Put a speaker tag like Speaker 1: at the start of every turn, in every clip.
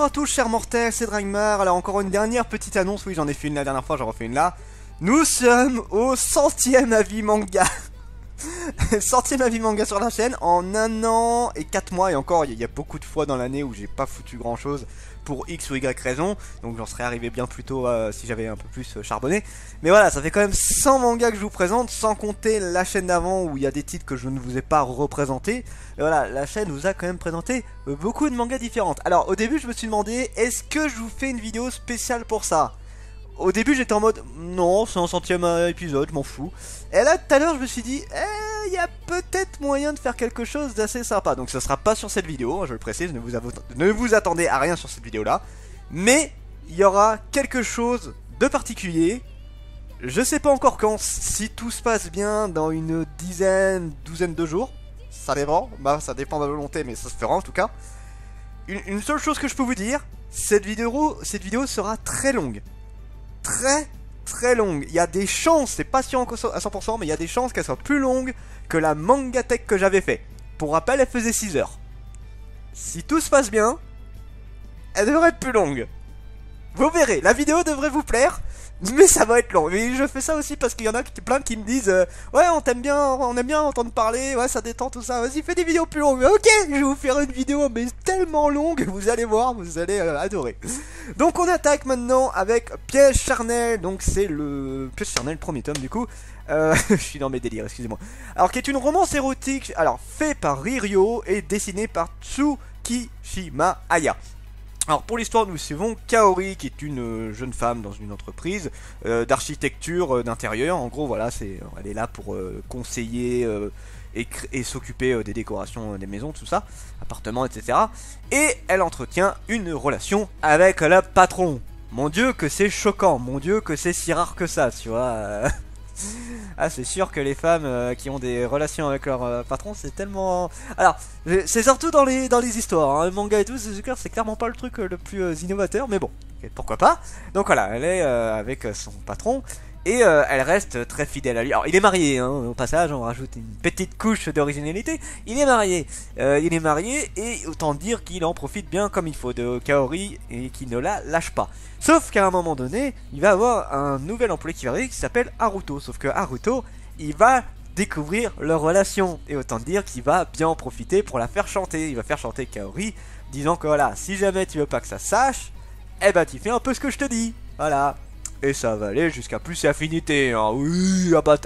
Speaker 1: Bonjour à tous chers mortels, c'est Dragmar. Alors encore une dernière petite annonce, oui j'en ai fait une la dernière fois, j'en refais une là. Nous sommes au 100e avis manga. 100e avis manga sur la chaîne en 1 an et 4 mois. Et encore il y a beaucoup de fois dans l'année où j'ai pas foutu grand chose pour X ou Y raison. Donc j'en serais arrivé bien plus tôt si j'avais un peu plus charbonné. Mais voilà, ça fait quand même 100 mangas que je vous présente, sans compter la chaîne d'avant où il y a des titres que je ne vous ai pas représentés. Et voilà, la chaîne nous a quand même présenté beaucoup de mangas différents. Alors au début je me suis demandé, est-ce que je vous fais une vidéo spéciale pour ça? Au début j'étais en mode, non c'est un 100e épisode, je m'en fous. Et là tout à l'heure je me suis dit, il y a peut-être moyen de faire quelque chose d'assez sympa. Donc ce sera pas sur cette vidéo, je le précise, ne vous attendez à rien sur cette vidéo là. Mais il y aura quelque chose de particulier. Je sais pas encore quand, si tout se passe bien dans une douzaine de jours. Ça dépend, ça dépend de la volonté, mais ça se fera en tout cas. Une seule chose que je peux vous dire, cette vidéo sera très longue. Très longue. Il y a des chances, c'est pas sûr à 100%, mais il y a des chances qu'elle soit plus longue que la Mangatech que j'avais fait. Pour rappel, elle faisait 6 heures. Si tout se passe bien, elle devrait être plus longue. Vous verrez, la vidéo devrait vous plaire, mais ça va être long. Mais je fais ça aussi parce qu'il y en a plein qui me disent ouais, on t'aime bien, on aime bien entendre parler, ouais, ça détend tout ça. Vas-y, fais des vidéos plus longues. Ok, je vais vous faire une vidéo, mais tellement longue, vous allez voir, vous allez adorer. Donc on attaque maintenant avec Piège Charnel. Donc c'est le Piège Charnel, premier tome du coup. Je suis dans mes délires, excusez-moi. Alors qui est une romance érotique, alors fait par Ririo et dessinée par Tsukishima Aya. Alors pour l'histoire nous suivons Kaori qui est une jeune femme dans une entreprise d'architecture d'intérieur. En gros voilà, elle est là pour conseiller et s'occuper des décorations des maisons, tout ça, appartements, etc. Et elle entretient une relation avec le patron. Mon dieu que c'est choquant, mon dieu que c'est si rare que ça, tu vois. Ah c'est sûr que les femmes qui ont des relations avec leur patron c'est tellement... Alors c'est surtout dans les histoires, hein. Le manga et tout c'est clairement pas le truc le plus innovateur, mais bon, pourquoi pas. Donc voilà, elle est avec son patron et elle reste très fidèle à lui. Alors il est marié, hein, au passage on rajoute une petite couche d'originalité. Il est marié et autant dire qu'il en profite bien comme il faut de Kaori et qu'il ne la lâche pas. Sauf qu'à un moment donné, il va avoir un nouvel employé qui va arriver qui s'appelle Haruto. Sauf que Haruto, il va découvrir leur relation. Et autant dire qu'il va bien en profiter pour la faire chanter. Il va faire chanter Kaori, disant que voilà, si jamais tu veux pas que ça sache, eh ben tu fais un peu ce que je te dis. Voilà. Et ça va aller jusqu'à plus et affinité, hein. Oui, ah bah,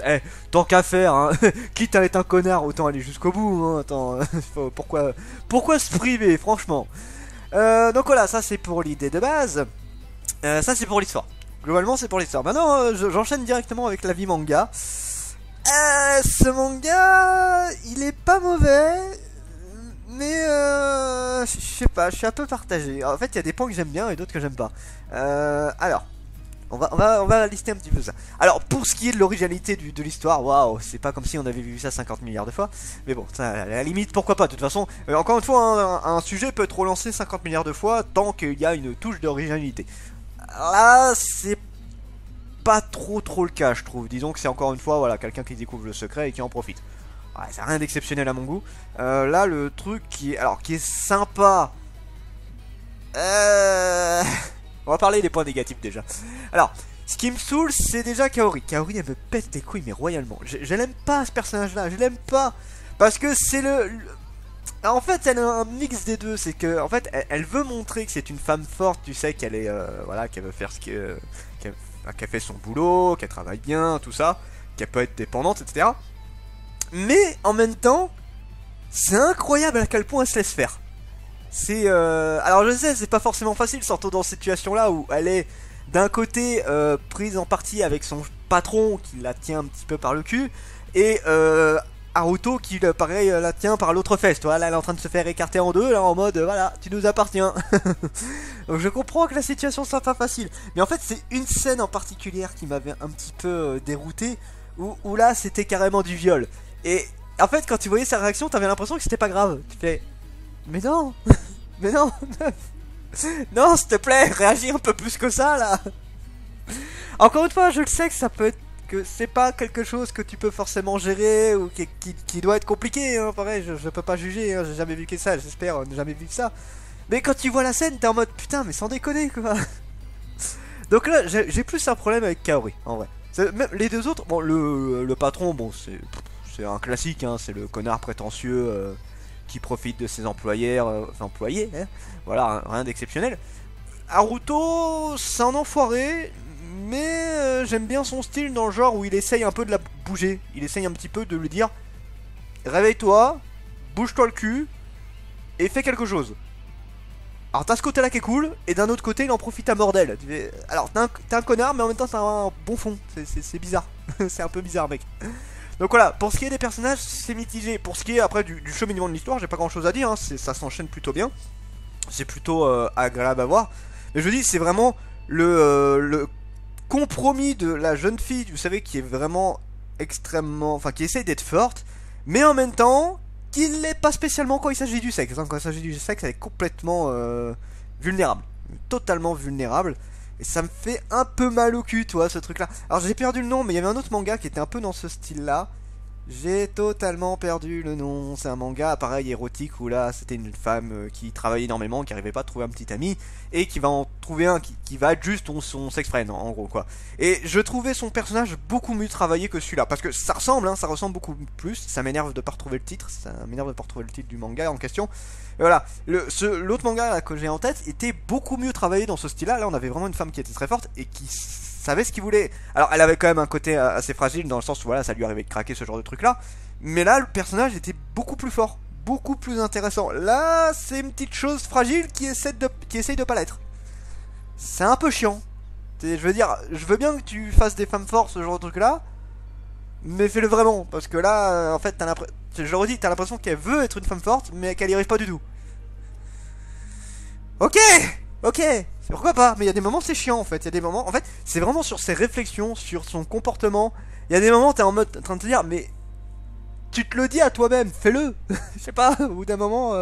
Speaker 1: tant qu'à faire, hein. Quitte à être un connard, autant aller jusqu'au bout, hein. Attends, pourquoi se priver, franchement. Donc voilà, ça c'est pour l'idée de base. Ça c'est pour l'histoire. Globalement c'est pour l'histoire. Maintenant j'enchaîne directement avec l'avis manga. Ce manga il est pas mauvais, mais je sais pas, je suis un peu partagé. En fait il y a des points que j'aime bien et d'autres que j'aime pas. Alors on va lister un petit peu ça. Alors pour ce qui est de l'originalité de l'histoire, waouh, c'est pas comme si on avait vu ça 50 milliards de fois. Mais bon, ça, à la limite, pourquoi pas. De toute façon, encore une fois, un sujet peut être relancé 50 milliards de fois tant qu'il y a une touche d'originalité. Là, c'est pas trop le cas, je trouve. Disons que c'est encore une fois, voilà, quelqu'un qui découvre le secret et qui en profite. Ouais, c'est rien d'exceptionnel à mon goût. Là, le truc qui est sympa. On va parler des points négatifs déjà. Alors, ce qui me saoule, c'est déjà Kaori. Kaori, elle me pète les couilles, mais royalement. Je l'aime pas, ce personnage-là. Je l'aime pas. Parce que c'est en fait, elle a un mix des deux. C'est que, en fait, elle veut montrer que c'est une femme forte. Tu sais qu'elle est, voilà, qu'elle veut faire qu'elle fait son boulot, qu'elle travaille bien, tout ça, qu'elle peut être dépendante, etc. Mais en même temps, c'est incroyable à quel point elle se laisse faire. C'est alors je sais, c'est pas forcément facile, surtout dans cette situation-là où elle est d'un côté prise en partie avec son patron qui la tient un petit peu par le cul et Haruto qui pareil la tient par l'autre fesse. Toi, là elle est en train de se faire écarter en deux, là en mode voilà, tu nous appartiens. Donc je comprends que la situation soit pas facile, mais en fait c'est une scène en particulier qui m'avait un petit peu dérouté où là c'était carrément du viol. Et en fait quand tu voyais sa réaction, t'avais l'impression que c'était pas grave. Tu fais mais non. Mais non. Non s'il te plaît, réagis un peu plus que ça là. Encore une fois, je le sais que ça peut être, que c'est pas quelque chose que tu peux forcément gérer ou qui doit être compliqué, hein. Pareil, je peux pas juger, hein. J'ai jamais vu que ça, j'espère ne jamais vu que ça. Mais quand tu vois la scène, t'es en mode putain, mais sans déconner quoi. Donc là, j'ai plus un problème avec Kaori, en vrai. Même les deux autres, bon, le patron, bon, c'est un classique, hein, c'est le connard prétentieux qui profite de ses employés, hein, voilà, rien d'exceptionnel. Haruto, c'est un enfoiré, mais j'aime bien son style dans le genre où il essaye un peu de la bouger. Il essaye un petit peu de lui dire réveille-toi, bouge-toi le cul et fais quelque chose. Alors t'as ce côté là qui est cool, et d'un autre côté il en profite à mordel. Alors t'es un connard, mais en même temps t'as un bon fond, c'est bizarre. C'est un peu bizarre mec. Donc voilà, pour ce qui est des personnages, c'est mitigé. Pour ce qui est après du cheminement de l'histoire, j'ai pas grand chose à dire, hein. Ça s'enchaîne plutôt bien. C'est plutôt agréable à voir. Mais je dis, c'est vraiment le compromis de la jeune fille, vous savez, qui est vraiment extrêmement... Enfin, qui essaye d'être forte, mais en même temps, qui l'est pas spécialement quand il s'agit du sexe. Hein. Quand il s'agit du sexe, elle est complètement vulnérable. Totalement vulnérable. Et ça me fait un peu mal au cul, toi, ce truc-là. Alors, j'ai perdu le nom, mais il y avait un autre manga qui était un peu dans ce style-là. J'ai totalement perdu le nom. C'est un manga pareil érotique où là c'était une femme qui travaillait énormément, qui arrivait pas à trouver un petit ami et qui va en trouver un qui va être juste son sex friend en gros quoi. Et je trouvais son personnage beaucoup mieux travaillé que celui-là parce que ça ressemble, hein, ça ressemble beaucoup plus. Ça m'énerve de pas retrouver le titre, du manga en question. Et voilà, l'autre manga là, que j'ai en tête était beaucoup mieux travaillé dans ce style-là. Là on avait vraiment une femme qui était très forte et qui savait ce qu'il voulait. Alors elle avait quand même un côté assez fragile dans le sens où voilà ça lui arrivait de craquer ce genre de truc là. Mais là le personnage était beaucoup plus fort, beaucoup plus intéressant. Là c'est une petite chose fragile qui essaye de pas l'être. C'est un peu chiant. Je veux dire, je veux bien que tu fasses des femmes fortes ce genre de truc là, mais fais-le vraiment parce que là en fait t'as l'impression, je le redis, t'as l'impression qu'elle veut être une femme forte mais qu'elle y arrive pas du tout. Ok, pourquoi pas, mais il y a des moments c'est chiant en fait, il y a des moments, en fait, c'est vraiment sur ses réflexions, sur son comportement, il y a des moments t'es en mode, en train de te dire, mais tu te le dis à toi-même, fais-le. Je sais pas, au bout d'un moment,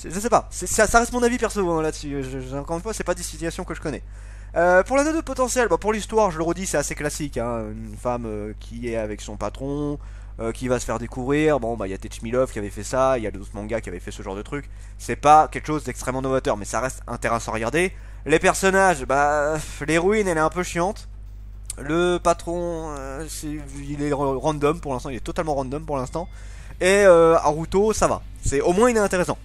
Speaker 1: je sais pas, ça reste mon avis perso hein, là-dessus, encore une fois, c'est pas des situations que je connais. Pour la note de potentiel, bah, pour l'histoire, je le redis, c'est assez classique, hein, une femme qui est avec son patron, qui va se faire découvrir. Bon bah il y a Techmilov qui avait fait ça, il y a d'autres mangas qui avaient fait ce genre de truc. C'est pas quelque chose d'extrêmement novateur, mais ça reste intéressant à regarder. Les personnages, bah l'héroïne elle est un peu chiante. Le patron, il est random pour l'instant, il est totalement random pour l'instant. Et Haruto, ça va. Au moins il est intéressant.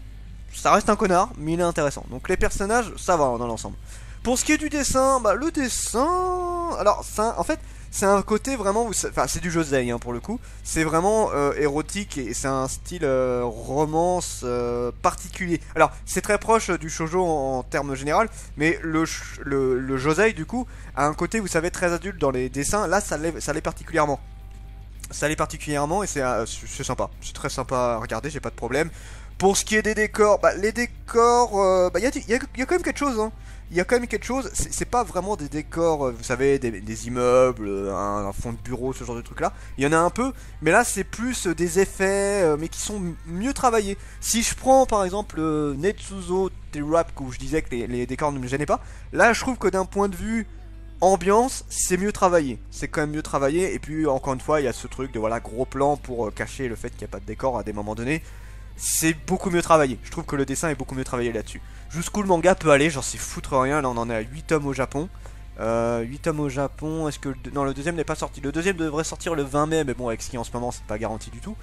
Speaker 1: Ça reste un connard, mais il est intéressant. Donc les personnages, ça va dans l'ensemble. Pour ce qui est du dessin, bah le dessin, alors ça, en fait. C'est un côté vraiment, enfin c'est du josei hein, pour le coup. C'est vraiment érotique et c'est un style romance particulier. Alors c'est très proche du shoujo en termes général, mais le josei du coup a un côté, vous savez, très adulte dans les dessins. Là ça l'est particulièrement. Ça l'est particulièrement et c'est sympa. C'est très sympa à regarder, j'ai pas de problème. Pour ce qui est des décors, bah les décors, bah y a quand même quelque chose hein. Il y a quand même quelque chose, c'est pas vraiment des décors, vous savez, des immeubles, un fond de bureau, ce genre de trucs là. Il y en a un peu, mais là c'est plus des effets, mais qui sont mieux travaillés. Si je prends par exemple Netsuzo T-Rap, où je disais que les décors ne me gênaient pas, là je trouve que d'un point de vue ambiance, c'est mieux travaillé. C'est quand même mieux travaillé, et puis encore une fois, il y a ce truc de voilà, gros plan pour cacher le fait qu'il n'y a pas de décor à des moments donnés. C'est beaucoup mieux travaillé. Je trouve que le dessin est beaucoup mieux travaillé là-dessus. Jusqu'où le manga peut aller, j'en sais foutre rien. Là, on en est à 8 tomes au Japon. 8 tomes au Japon. Est-ce que... Non, le deuxième n'est pas sorti. Le deuxième devrait sortir le 20 mai, mais bon, avec ce qui est en ce moment, c'est pas garanti du tout.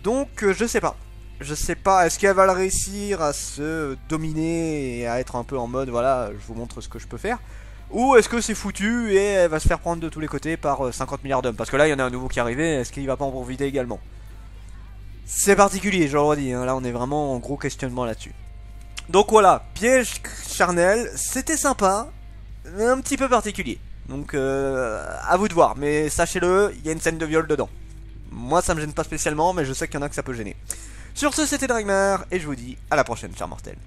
Speaker 1: Donc, je sais pas. Je sais pas. Est-ce qu'elle va réussir à se dominer et à être un peu en mode, voilà, je vous montre ce que je peux faire. Ou est-ce que c'est foutu et elle va se faire prendre de tous les côtés par 50 milliards d'hommes. Parce que là, il y en a un nouveau qui est arrivé. Est-ce qu'il va pas en profiter également? C'est particulier, je le redis, hein. Là on est vraiment en gros questionnement là-dessus. Donc voilà, piège charnel, c'était sympa, mais un petit peu particulier. Donc à vous de voir, mais sachez-le, il y a une scène de viol dedans. Moi ça me gêne pas spécialement, mais je sais qu'il y en a que ça peut gêner. Sur ce, c'était Dragmar, et je vous dis à la prochaine, chers mortels.